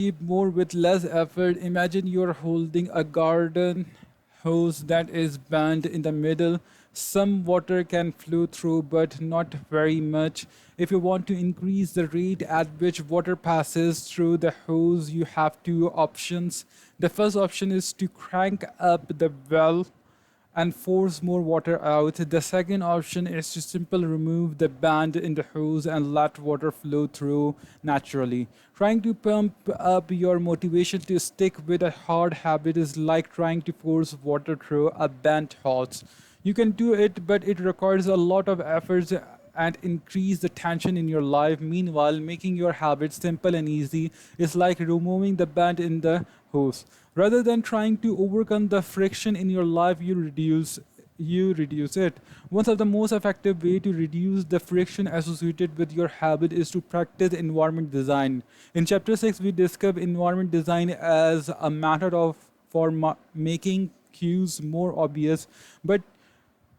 Achieve more with less effort. Imagine you're holding a garden hose that is bent in the middle. Some water can flow through, but not very much. If you want to increase the rate at which water passes through the hose, you have two options. The first option is to crank up the valve and force more water out. The second option is to simply remove the band in the hose and let water flow through naturally. Trying to pump up your motivation to stick with a hard habit is like trying to force water through a bent hose. You can do it, but it requires a lot of efforts and increase the tension in your life. Meanwhile, making your habits simple and easy is like removing the band in the hose. Rather than trying to overcome the friction in your life, you reduce it. One of the most effective way to reduce the friction associated with your habit is to practice environment design. In chapter 6, we discuss environment design as a method of for making cues more obvious, but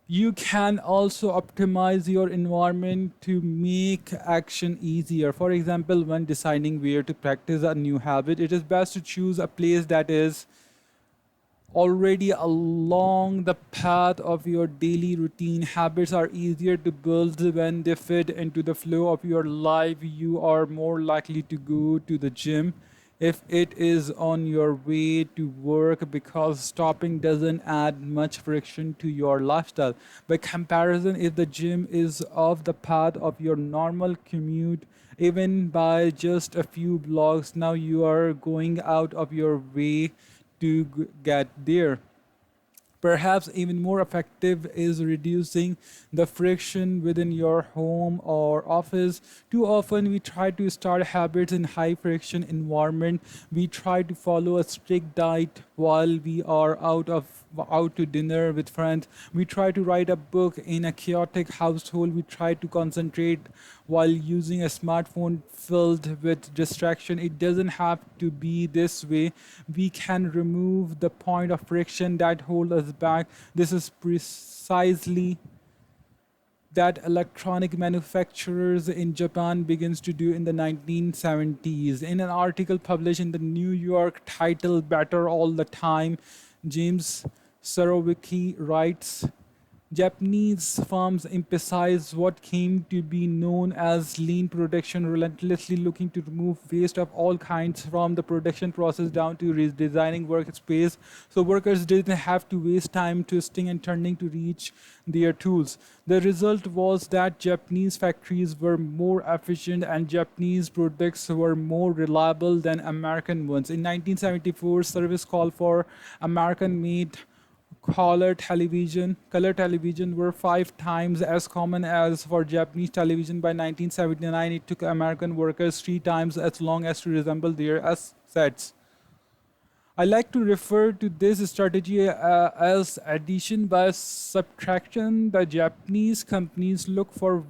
you can also optimize your environment to make action easier. For example, when deciding where to practice a new habit, it is best to choose a place that is already along the path of your daily routine. Habits are easier to build when they fit into the flow of your life. You are more likely to go to the gym if it is on your way to work because stopping doesn't add much friction to your lifestyle. By comparison, if the gym is off the path of your normal commute, even by just a few blocks, now you are going out of your way to get there. Perhaps even more effective is reducing the friction within your home or office. Too often we try to start habits in high friction environment. We try to follow a strict diet while we are out to dinner with friends. We try to write a book in a chaotic household. We try to concentrate while using a smartphone filled with distraction. It doesn't have to be this way. We can remove the point of friction that hold us back. This is precisely that electronic manufacturers in Japan begins to do in the 1970s. In an article published in the New York titled Better All the Time, James Sarowicki writes, Japanese firms emphasize what came to be known as lean production, relentlessly looking to remove waste of all kinds from the production process down to redesigning workspace so workers didn't have to waste time twisting and turning to reach their tools. The result was that Japanese factories were more efficient and Japanese products were more reliable than American ones. In 1974, service called for American made color television were 5 times as common as for Japanese television. By 1979, it took American workers 3 times as long as to resemble their assets. I like to refer to this strategy as addition by subtraction. The Japanese companies look for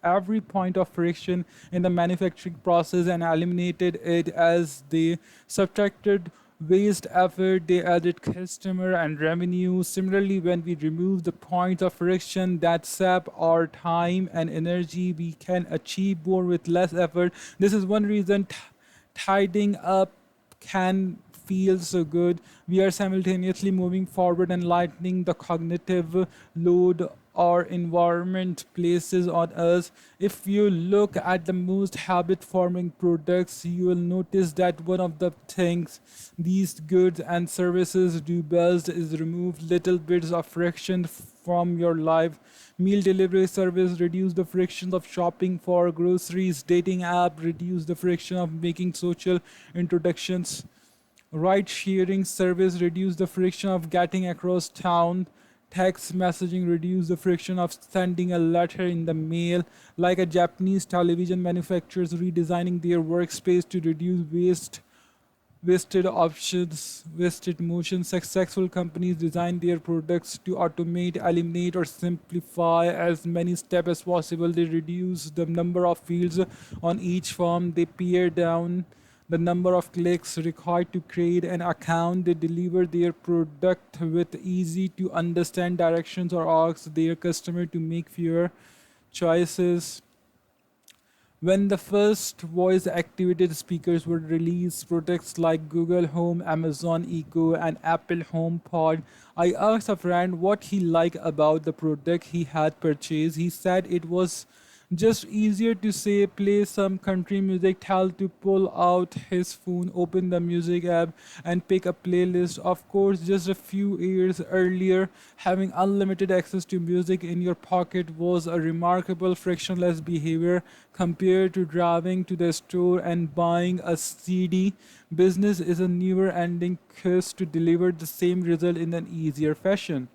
every point of friction in the manufacturing process and eliminated it. As they subtracted waste effort, they added customer and revenue. Similarly, when we remove the points of friction that sap our time and energy, we can achieve more with less effort. This is one reason tidying up can feel so good. We are simultaneously moving forward and lightening the cognitive load our environment places on us. If you look at the most habit forming products, you will notice that one of the things these goods and services do best is remove little bits of friction from your life. Meal delivery service reduce the friction of shopping for groceries. Dating app reduce the friction of making social introductions. Ride sharing service reduce the friction of getting across town. Text messaging reduce the friction of sending a letter in the mail. Like a Japanese television manufacturers redesigning their workspace to reduce wasted options, wasted motion. Successful companies design their products to automate, eliminate, or simplify as many steps as possible. They reduce the number of fields on each form. They pare down the number of clicks required to create an account. They deliver their product with easy to understand directions or ask their customer to make fewer choices When the first voice activated speakers were released, products like Google Home, Amazon Echo, and Apple HomePod, I asked a friend what he liked about the product he had purchased. He said it was just easier to say play some country music, tell to pull out his phone, open the music app, and pick a playlist. Of course, just a few years earlier, having unlimited access to music in your pocket was a remarkable frictionless behavior compared to driving to the store and buying a CD. Business is a never ending quest to deliver the same result in an easier fashion.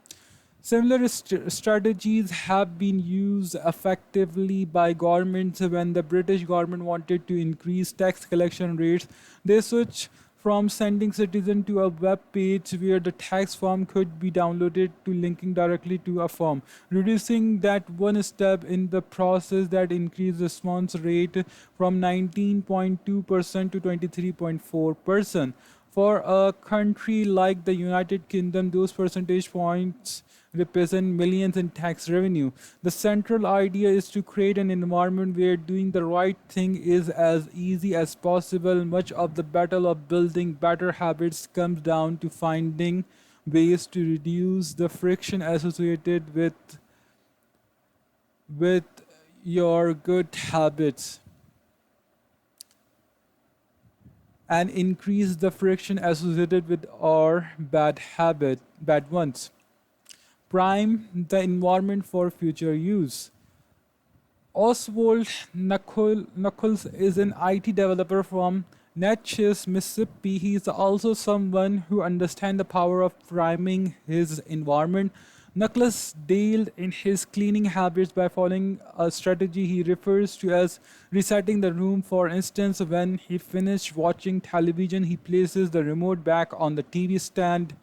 Similar strategies have been used effectively by governments. When the British government wanted to increase tax collection rates, they switched from sending citizens to a web page where the tax form could be downloaded to linking directly to a form, reducing that one step in the process that increased response rate from 19.2% to 23.4%. For a country like the United Kingdom, those percentage points represent millions in tax revenue. The central idea is to create an environment where doing the right thing is as easy as possible. Much of the battle of building better habits comes down to finding ways to reduce the friction associated with your good habits and increase the friction associated with our bad ones. Prime the environment for future use. Oswald Knuckles is an IT developer from Natchez, Mississippi. He is also someone who understands the power of priming his environment. Knuckles dealt in his cleaning habits by following a strategy he refers to as resetting the room. For instance, when he finished watching television, he places the remote back on the TV stand,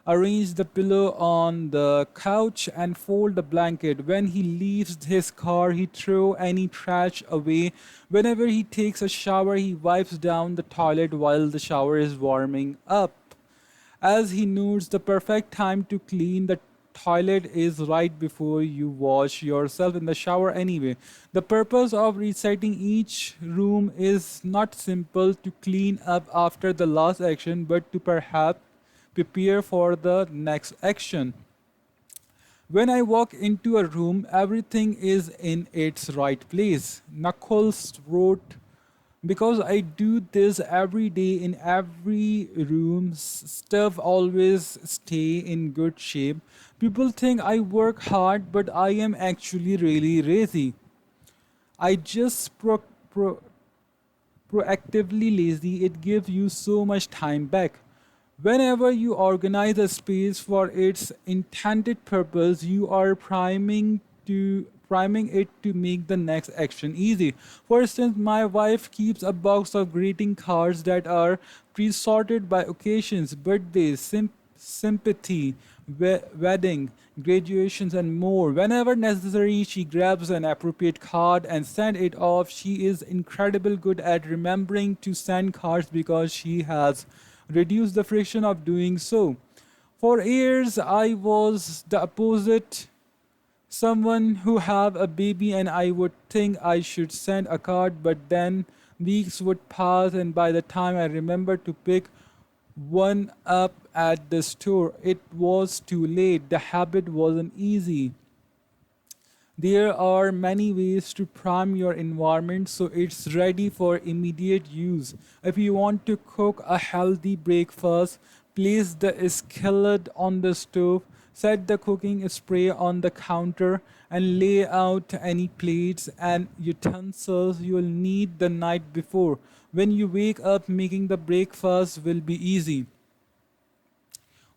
arrange the pillow on the couch, and fold the blanket. When he leaves his car, he throws any trash away. Whenever he takes a shower, he wipes down the toilet while the shower is warming up. As he notes, the perfect time to clean the toilet is right before you wash yourself in the shower anyway. The purpose of resetting each room is not simple to clean up after the last action, but to perhaps prepare for the next action. When I walk into a room, everything is in its right place. Knuckles wrote, because I do this every day in every room, stuff always stay in good shape. People think I work hard, but I am actually really lazy. I just proactively lazy. It gives you so much time back. Whenever you organize a space for its intended purpose, you are priming it to make the next action easy. For instance, my wife keeps a box of greeting cards that are pre-sorted by occasions, birthdays, sympathy, wedding, graduations, and more. Whenever necessary, she grabs an appropriate card and sends it off. She is incredibly good at remembering to send cards because she has reduced the friction of doing so. For years, I was the opposite. Someone who have a baby and I would think I should send a card, but then weeks would pass and by the time I remembered to pick one up at the store, it was too late. The habit wasn't easy. There are many ways to prime your environment so it's ready for immediate use. If you want to cook a healthy breakfast, place the skillet on the stove, set the cooking spray on the counter, and lay out any plates and utensils you'll need the night before. When you wake up, making the breakfast will be easy.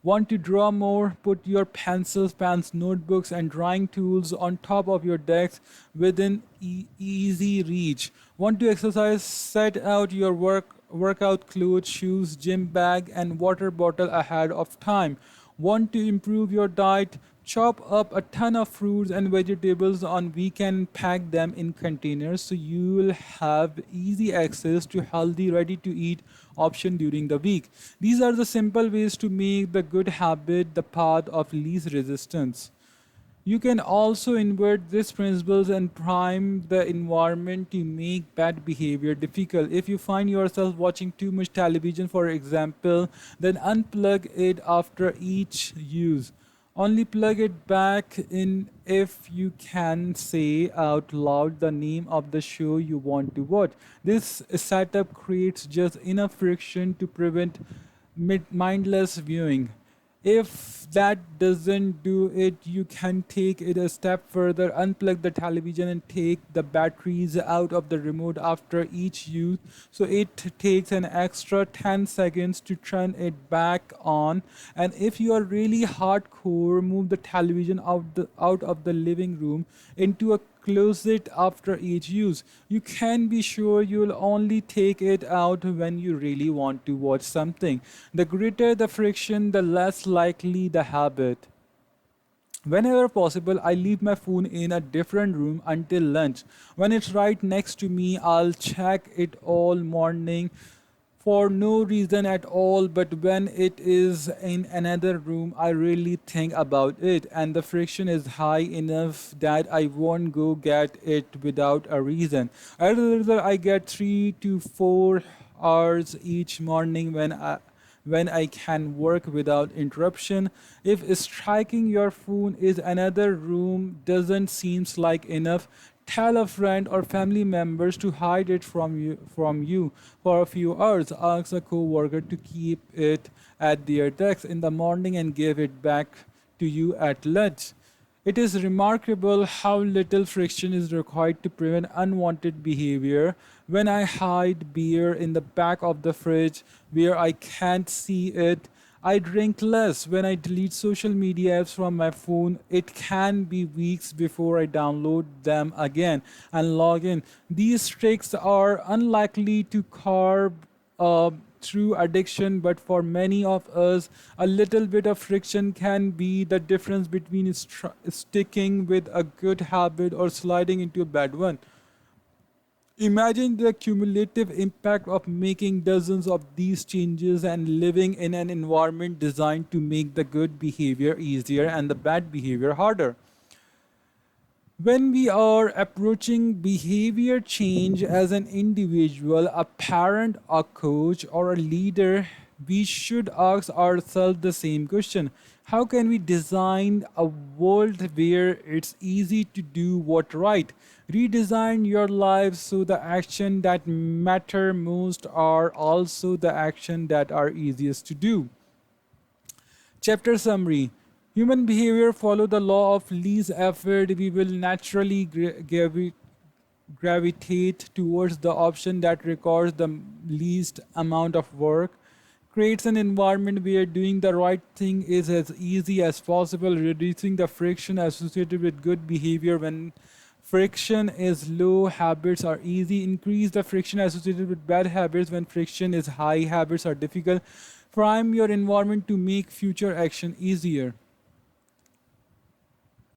Want to draw more? Put your pencils, pens, notebooks, and drawing tools on top of your desk within easy reach. Want to exercise? Set out your workout clothes, shoes, gym bag, and water bottle ahead of time. Want to improve your diet? Chop up a ton of fruits and vegetables on weekend, pack them in containers so you will have easy access to healthy, ready to eat option during the week. These are the simple ways to make the good habit the path of least resistance. You can also invert these principles and prime the environment to make bad behavior difficult. If you find yourself watching too much television, for example, then unplug it after each use. Only plug it back in if you can say out loud the name of the show you want to watch. This setup creates just enough friction to prevent mindless viewing. If that doesn't do it, you can take it a step further, unplug the television and take the batteries out of the remote after each use. So it takes an extra 10 seconds to turn it back on. And if you are really hardcore, move the television out of the living room into a closet after each use. You can be sure you'll only take it out when you really want to watch something. The greater the friction, the less likely the habit. Whenever possible, I leave my phone in a different room until lunch. When it's right next to me, I'll check it all morning for no reason at all, but when it is in another room, I really think about it, and the friction is high enough that I won't go get it without a reason. I'd rather I get 3 to 4 hours each morning when I can work without interruption. If striking your phone is another room doesn't seems like enough, tell a friend or family members to hide it from you for a few hours. Ask a coworker to keep it at their desk in the morning and give it back to you at lunch. It is remarkable how little friction is required to prevent unwanted behavior. When I hide beer in the back of the fridge where I can't see it, I drink less. When I delete social media apps from my phone, it can be weeks before I download them again and log in. These tricks are unlikely to curb through addiction, but for many of us, a little bit of friction can be the difference between sticking with a good habit or sliding into a bad one. Imagine the cumulative impact of making dozens of these changes and living in an environment designed to make the good behavior easier and the bad behavior harder. When we are approaching behavior change as an individual, a parent, a coach, or a leader, we should ask ourselves the same question. How can we design a world where it's easy to do what right? Redesign your life so the action that matter most are also the action that are easiest to do. Chapter summary. Human behavior follow the law of least effort. We will naturally gravitate towards the option that requires the least amount of work. Creates an environment where doing the right thing is as easy as possible, reducing the friction associated with good behavior. When friction is low, habits are easy. Increase the friction associated with bad habits. When friction is high, habits are difficult. Prime your environment to make future action easier.